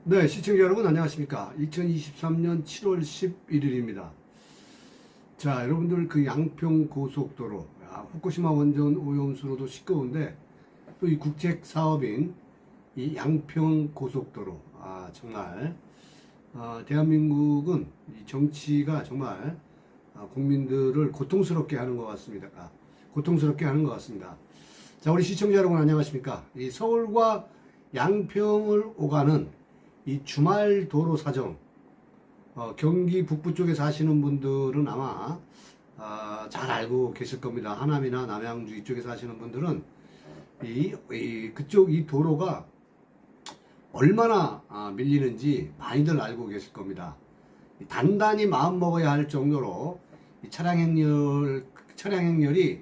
네, 시청자 여러분 안녕하십니까. 2023년 7월 11일입니다. 자, 여러분들 그 양평 고속도로, 후쿠시마 원전 오염수로도 시끄러운데 또 이 국책 사업인 이 양평 고속도로, 정말 대한민국은 이 정치가 정말 국민들을 고통스럽게 하는 것 같습니다. 고통스럽게 하는 것 같습니다. 자, 우리 시청자 여러분 안녕하십니까. 이 서울과 양평을 오가는 이 주말 도로 사정, 경기 북부 쪽에 사시는 분들은 아마 잘 알고 계실 겁니다. 하남이나 남양주 이쪽에 사시는 분들은 그쪽 이 도로가 얼마나 밀리는지 많이들 알고 계실 겁니다. 단단히 마음 먹어야 할 정도로 이 차량 행렬이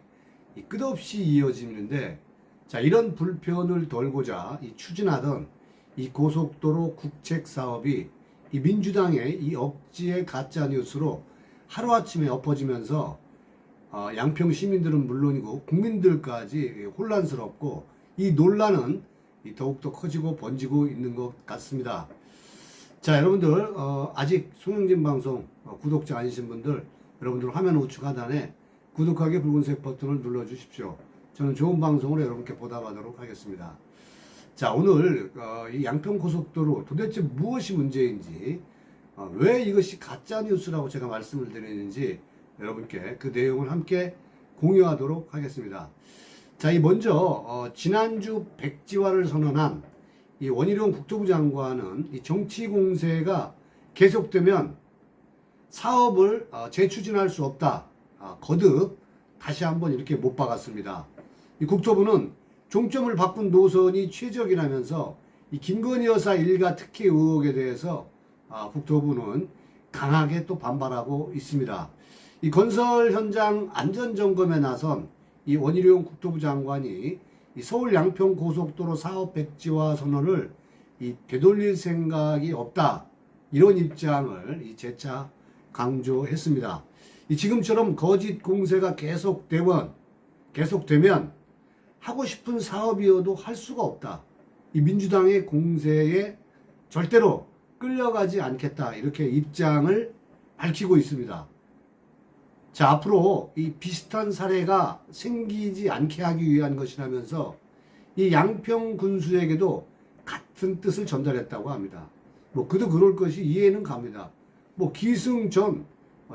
끝없이 이어지는데, 자, 이런 불편을 덜고자 추진하던 이 고속도로 국책 사업이 이 민주당의 이 억지의 가짜 뉴스로 하루아침에 엎어지면서 양평 시민들은 물론이고 국민들까지 혼란스럽고, 이 논란은 더욱더 커지고 번지고 있는 것 같습니다. 자, 여러분들 아직 송영진 방송 구독자 아니신 분들, 여러분들 화면 우측 하단에 구독하기 붉은색 버튼을 눌러 주십시오. 저는 좋은 방송으로 여러분께 보답하도록 하겠습니다. 자, 오늘 이 양평 고속도로 도대체 무엇이 문제인지, 왜 이것이 가짜 뉴스라고 제가 말씀을 드리는지 여러분께 그 내용을 함께 공유하도록 하겠습니다. 자, 먼저 지난주 백지화를 선언한 이 원희룡 국토부 장관은 이 정치 공세가 계속되면 사업을 재추진할 수 없다, 거듭 다시 한번 이렇게 못 박았습니다. 이 국토부는 종점을 바꾼 노선이 최적이라면서 이 김건희 여사 일가 특혜 의혹에 대해서 국토부는 강하게 또 반발하고 있습니다. 이 건설 현장 안전점검에 나선 이 원희룡 국토부 장관이 이 서울 양평 고속도로 사업 백지화 선언을 되돌릴 생각이 없다, 이런 입장을 재차 강조했습니다. 지금처럼 거짓 공세가 계속되면 하고 싶은 사업이어도 할 수가 없다, 이 민주당의 공세에 절대로 끌려가지 않겠다, 이렇게 입장을 밝히고 있습니다. 자, 앞으로 이 비슷한 사례가 생기지 않게 하기 위한 것이라면서 이 양평 군수에게도 같은 뜻을 전달했다고 합니다. 그도 그럴 것이 이해는 갑니다. 기승전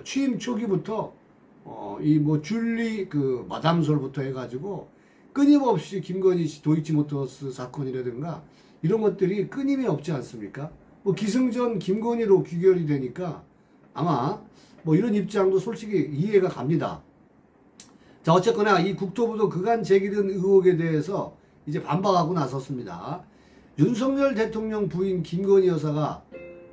취임 초기부터 줄리 마담솔부터 해가지고 끊임없이 김건희 씨 도이치모터스 사건이라든가 이런 것들이 끊임이 없지 않습니까? 기승전 김건희로 귀결이 되니까 아마 이런 입장도 솔직히 이해가 갑니다. 자, 어쨌거나 이 국토부도 그간 제기된 의혹에 대해서 이제 반박하고 나섰습니다. 윤석열 대통령 부인 김건희 여사가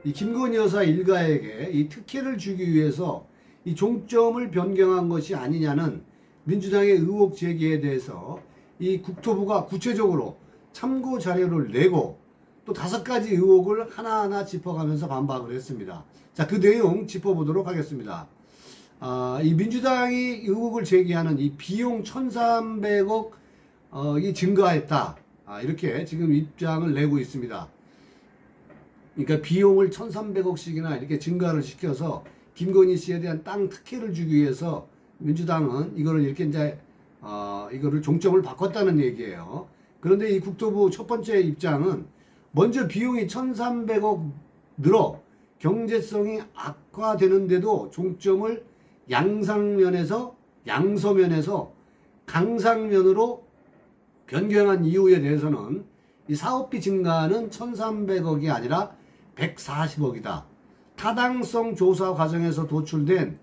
이 김건희 여사 일가에게 이 특혜를 주기 위해서 이 종점을 변경한 것이 아니냐는 민주당의 의혹 제기에 대해서 이 국토부가 구체적으로 참고 자료를 내고 또 5가지 의혹을 하나하나 짚어가면서 반박을 했습니다. 자, 그 내용 짚어보도록 하겠습니다. 이 민주당이 의혹을 제기하는 이 비용 1,300억 이 증가했다, 이렇게 지금 입장을 내고 있습니다. 그러니까 비용을 1,300억씩이나 이렇게 증가를 시켜서 김건희 씨에 대한 땅 특혜를 주기 위해서 민주당은 이거를 이렇게 이거를 종점을 바꿨다는 얘기예요. 그런데 이 국토부 첫 번째 입장은 먼저 비용이 1,300억 늘어 경제성이 악화되는데도 종점을 양서면에서 강상면으로 변경한 이유에 대해서는 이 사업비 증가는 1,300억이 아니라 140억이다. 타당성 조사 과정에서 도출된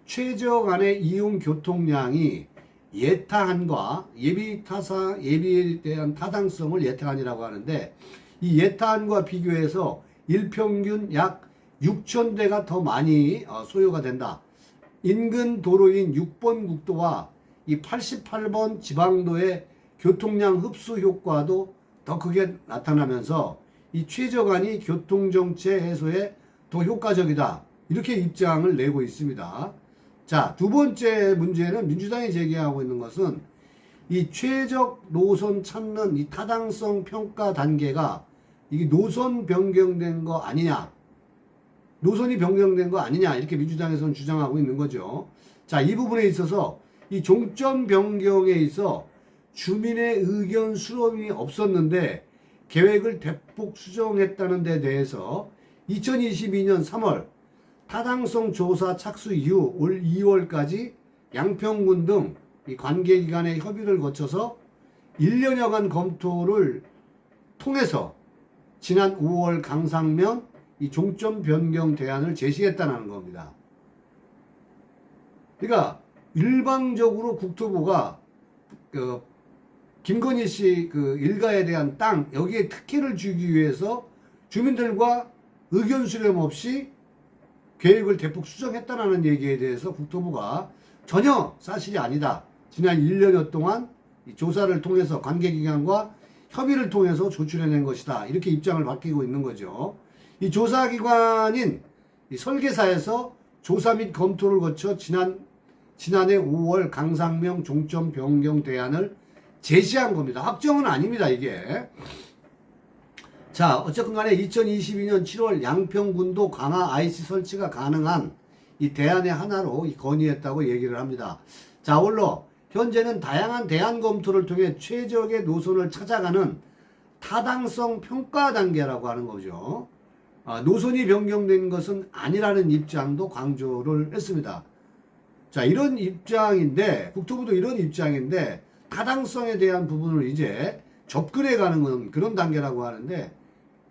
최저간의 이용 교통량이 예타한과 예비에 대한 타당성을 예타한이라고 하는데, 이 예타한과 비교해서 일평균 약 6,000대가 더 많이 소요가 된다. 인근 도로인 6번 국도와 이 88번 지방도의 교통량 흡수 효과도 더 크게 나타나면서 이 최저간이 교통정체 해소에 더 효과적이다. 이렇게 입장을 내고 있습니다. 자, 두 번째 문제는 민주당이 제기하고 있는 것은 이 최적 노선 찾는 이 타당성 평가 단계가 이게 노선 변경된 거 아니냐. 노선이 변경된 거 아니냐. 이렇게 민주당에서는 주장하고 있는 거죠. 자, 이 부분에 있어서 이 종점 변경에 있어 주민의 의견 수렴이 없었는데 계획을 대폭 수정했다는 데 대해서 2022년 3월 타당성 조사 착수 이후 올 2월까지 양평군 등 이 관계기관의 협의를 거쳐서 1년여간 검토를 통해서 지난 5월 강상면 이 종점 변경 대안을 제시했다는 겁니다. 그러니까 일방적으로 국토부가 김건희 씨 일가에 대한 땅 여기에 특혜를 주기 위해서 주민들과 의견 수렴 없이 계획을 대폭 수정했다는 얘기에 대해서 국토부가 전혀 사실이 아니다. 지난 1년여 동안 조사를 통해서 관계기관과 협의를 통해서 조출해낸 것이다. 이렇게 입장을 밝히고 있는 거죠. 이 조사기관인 이 설계사에서 조사 및 검토를 거쳐 지난해 5월 강상명 종점 변경 대안을 제시한 겁니다. 확정은 아닙니다, 이게. 자, 어쨌건 간에 2022년 7월 양평군도 강화 IC 설치가 가능한 이 대안의 하나로 건의했다고 얘기를 합니다. 자, 아울러 현재는 다양한 대안 검토를 통해 최적의 노선을 찾아가는 타당성 평가 단계라고 하는 거죠. 노선이 변경된 것은 아니라는 입장도 강조를 했습니다. 자, 이런 입장인데, 국토부도 이런 입장인데, 타당성에 대한 부분을 이제 접근해 가는 건 그런 단계라고 하는데,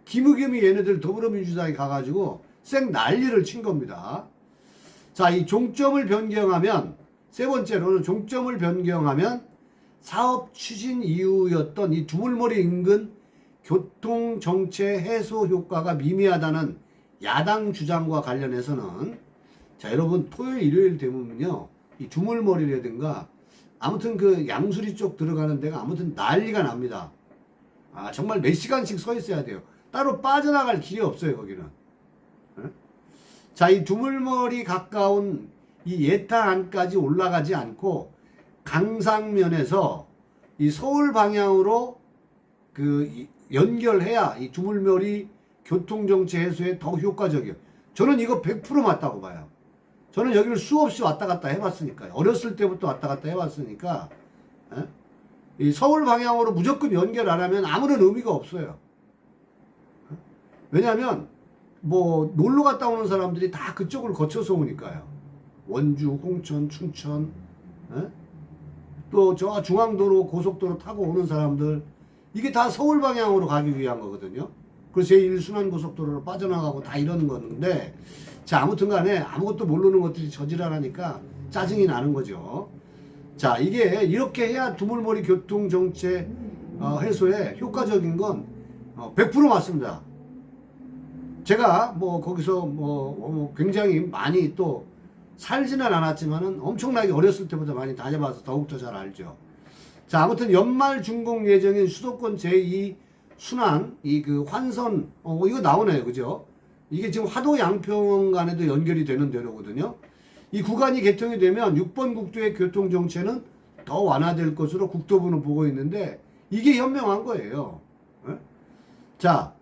기무겸이 얘네들 더불어민주당에 가가지고 쌩 난리를 친 겁니다. 자, 이 종점을 변경하면, 세 번째로는 종점을 변경하면 사업 추진 이후였던 이 두물머리 인근 교통정체 해소 효과가 미미하다는 야당 주장과 관련해서는 자, 여러분 토요일 일요일 되면요 이 두물머리라든가 아무튼 양수리 쪽 들어가는 데가 아무튼 난리가 납니다. 정말 몇 시간씩 서 있어야 돼요. 따로 빠져나갈 길이 없어요, 거기는. 자, 이 두물머리 가까운 이 예타안까지 올라가지 않고 강상면에서 이 서울 방향으로 연결해야 이 두물머리 교통정체 해소에 더 효과적이에요. 저는 이거 100% 맞다고 봐요. 저는 여기를 수없이 왔다 갔다 해봤으니까요. 어렸을 때부터 왔다 갔다 해봤으니까 이 서울 방향으로 무조건 연결 안 하면 아무런 의미가 없어요. 왜냐하면 뭐 놀러 갔다 오는 사람들이 다 그쪽을 거쳐서 오니까요. 원주, 홍천, 춘천, 또 저 중앙도로, 고속도로 타고 오는 사람들 이게 다 서울 방향으로 가기 위한 거거든요. 그래서 제1순환고속도로로 빠져나가고 다 이러는 건데 자, 아무튼 간에 아무것도 모르는 것들이 저지랄하니까 짜증이 나는 거죠. 자, 이게 이렇게 해야 두물머리 교통정체 해소에 효과적인 건 100% 맞습니다. 제가 뭐 거기서 굉장히 많이 또 살지는 않았지만은 엄청나게 어렸을 때부터 많이 다녀봐서 더욱더 잘 알죠. 자, 아무튼 연말 준공 예정인 수도권 제2 순환 환선 이거 나오네요, 그죠? 이게 지금 화도 양평 간에도 연결이 되는 대로거든요. 이 구간이 개통이 되면 6번 국도의 교통 정체는 더 완화될 것으로 국토부는 보고 있는데 이게 현명한 거예요. 자,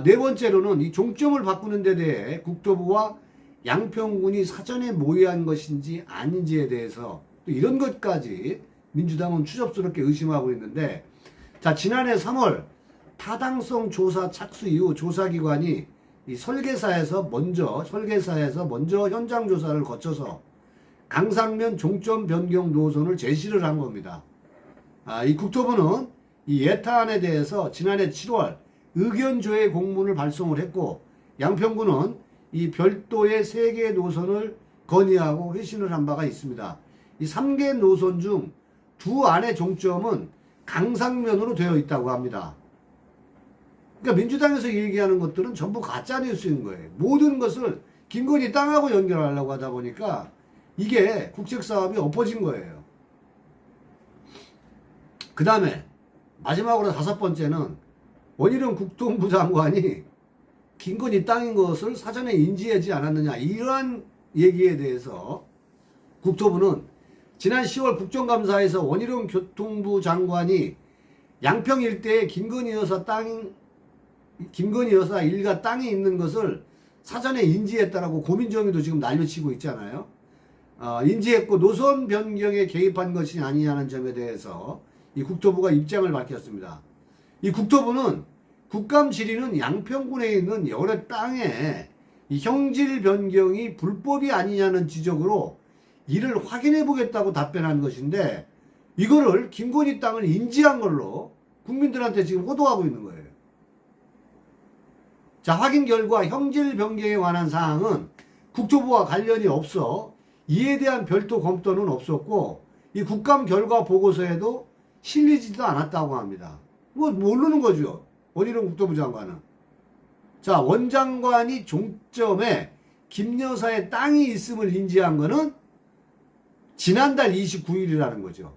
네 번째로는 이 종점을 바꾸는 데 대해 국토부와 양평군이 사전에 모의한 것인지 아닌지에 대해서 또 이런 것까지 민주당은 추접스럽게 의심하고 있는데 자, 지난해 3월 타당성 조사 착수 이후 조사기관이 이 설계사에서 먼저 현장 조사를 거쳐서 강상면 종점 변경 노선을 제시를 한 겁니다. 이 국토부는 이 예타안에 대해서 지난해 7월 의견 조회 공문을 발송을 했고 양평군은 이 별도의 3개 노선을 건의하고 회신을 한 바가 있습니다. 이 3개 노선 중 2안의 종점은 강상면으로 되어 있다고 합니다. 그러니까 민주당에서 얘기하는 것들은 전부 가짜뉴스인 거예요. 모든 것을 김건희 땅하고 연결하려고 하다 보니까 이게 국책사업이 엎어진 거예요. 그 다음에 마지막으로 5번째는 원희룡 국토부 장관이 김건희 땅인 것을 사전에 인지하지 않았느냐, 이러한 얘기에 대해서 국토부는 지난 10월 국정감사에서 원희룡 교통부 장관이 양평 일대에 김건희 여사 일가 땅이 있는 것을 사전에 인지했다라고 고민정의도 지금 난리치고 있잖아요. 인지했고 노선 변경에 개입한 것이 아니냐는 점에 대해서 이 국토부가 입장을 밝혔습니다. 이 국토부는 국감 질의는 양평군에 있는 여러 땅에 이 형질 변경이 불법이 아니냐는 지적으로 이를 확인해 보겠다고 답변한 것인데, 이거를 김건희 땅을 인지한 걸로 국민들한테 지금 호도하고 있는 거예요. 자, 확인 결과 형질 변경에 관한 사항은 국토부와 관련이 없어 이에 대한 별도 검토는 없었고, 이 국감 결과 보고서에도 실리지도 않았다고 합니다. 뭐 모르는 거죠, 원희룡 국토부 장관은. 자, 원 장관이 종점에 김 여사의 땅이 있음을 인지한 거는 지난달 29일이라는 거죠.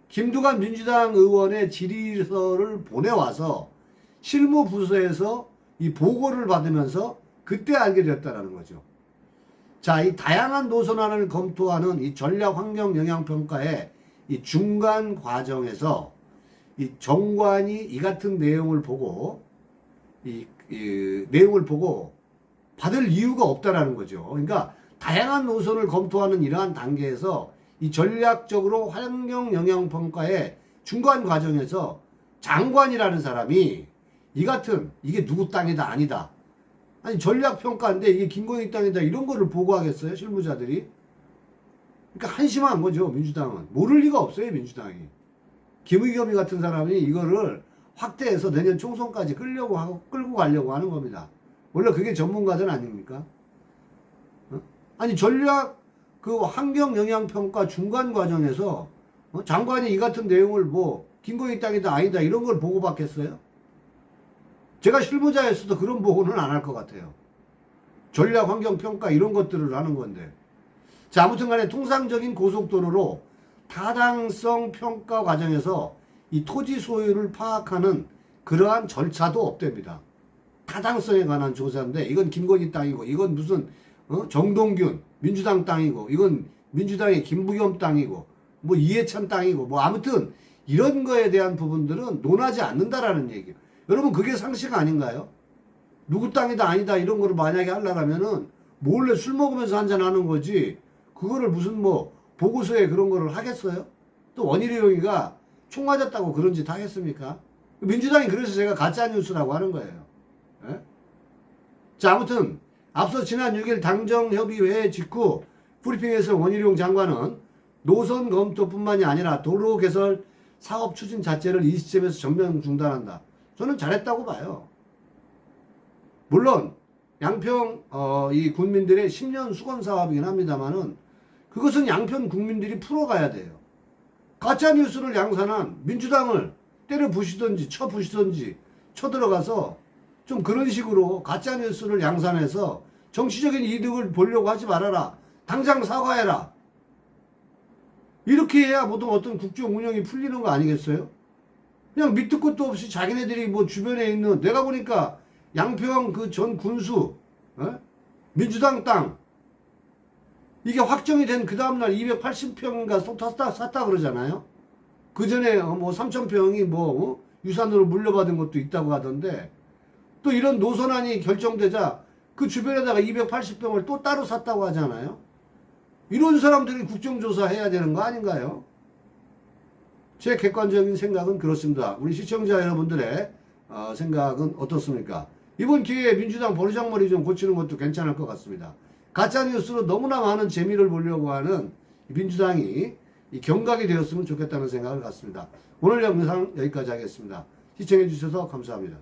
김두관 민주당 의원의 질의서를 보내와서 실무부서에서 이 보고를 받으면서 그때 알게 됐다는 거죠. 자, 이 다양한 노선안을 검토하는 이 전략 환경 영향 평가의 이 중간 과정에서 이 정관이 이 같은 내용을 보고 이 내용을 보고 받을 이유가 없다라는 거죠. 그러니까 다양한 노선을 검토하는 이러한 단계에서 이 전략적으로 환경 영향 평가의 중간 과정에서 장관이라는 사람이 이 같은 이게 누구 땅이다 아니다, 아니 전략 평가인데 이게 김건희 땅이다, 이런 거를 보고하겠어요, 실무자들이? 그러니까 한심한 거죠. 민주당은 모를 리가 없어요. 민주당이 김의겸이 같은 사람이 이거를 확대해서 내년 총선까지 끌고 가려고 하는 겁니다. 원래 그게 전문가들 아닙니까? 아니 전략 그 환경 영향 평가 중간 과정에서 장관이 이 같은 내용을 뭐 김건희 땅이다 아니다 이런 걸 보고받겠어요? 제가 실무자였어도 그런 보고는 안 할 것 같아요. 전략 환경 평가 이런 것들을 하는 건데. 자, 아무튼 간에 통상적인 고속도로로 타당성 평가 과정에서 이 토지 소유를 파악하는 그러한 절차도 없답니다. 타당성에 관한 조사인데 이건 김건희 땅이고, 이건 무슨 정동균 민주당 땅이고, 이건 민주당의 김부겸 땅이고, 뭐 이해찬 땅이고, 뭐 아무튼 이런 거에 대한 부분들은 논하지 않는다라는 얘기예요. 여러분 그게 상식 아닌가요? 누구 땅이다 아니다 이런 거를 만약에 하려면은 몰래 술 먹으면서 한잔하는 거지, 그거를 무슨 뭐 보고서에 그런 거를 하겠어요? 또 원희룡이가 총 맞았다고 그런 짓 하겠습니까? 민주당이 그래서 제가 가짜뉴스라고 하는 거예요. 예? 자, 아무튼 앞서 지난 6일 당정협의회 직후 브리핑에서 원희룡 장관은 노선 검토뿐만이 아니라 도로 개설 사업 추진 자체를 이 시점에서 전면 중단한다. 저는 잘했다고 봐요. 물론 양평 이 군민들의 10년 수건 사업이긴 합니다만은 그것은 양평 국민들이 풀어가야 돼요. 가짜뉴스를 양산한 민주당을 때려 부시든지 쳐 부시든지 쳐들어가서 좀 그런 식으로 가짜뉴스를 양산해서 정치적인 이득을 보려고 하지 말아라. 당장 사과해라. 이렇게 해야 보통 어떤 국정 운영이 풀리는 거 아니겠어요? 그냥 밑도 끝도 없이 자기네들이 뭐 주변에 있는, 내가 보니까 양평 그 전 군수 민주당 땅 이게 확정이 된 그 다음날 280평인가 샀다 그러잖아요. 그 전에 뭐 3,000평이 뭐 유산으로 물려받은 것도 있다고 하던데, 또 이런 노선안이 결정되자 그 주변에다가 280평을 또 따로 샀다고 하잖아요. 이런 사람들이 국정조사 해야 되는 거 아닌가요? 제 객관적인 생각은 그렇습니다. 우리 시청자 여러분들의 생각은 어떻습니까? 이번 기회에 민주당 버르장머리 좀 고치는 것도 괜찮을 것 같습니다. 가짜뉴스로 너무나 많은 재미를 보려고 하는 민주당이 경각이 되었으면 좋겠다는 생각을 갖습니다. 오늘 영상 여기까지 하겠습니다. 시청해 주셔서 감사합니다.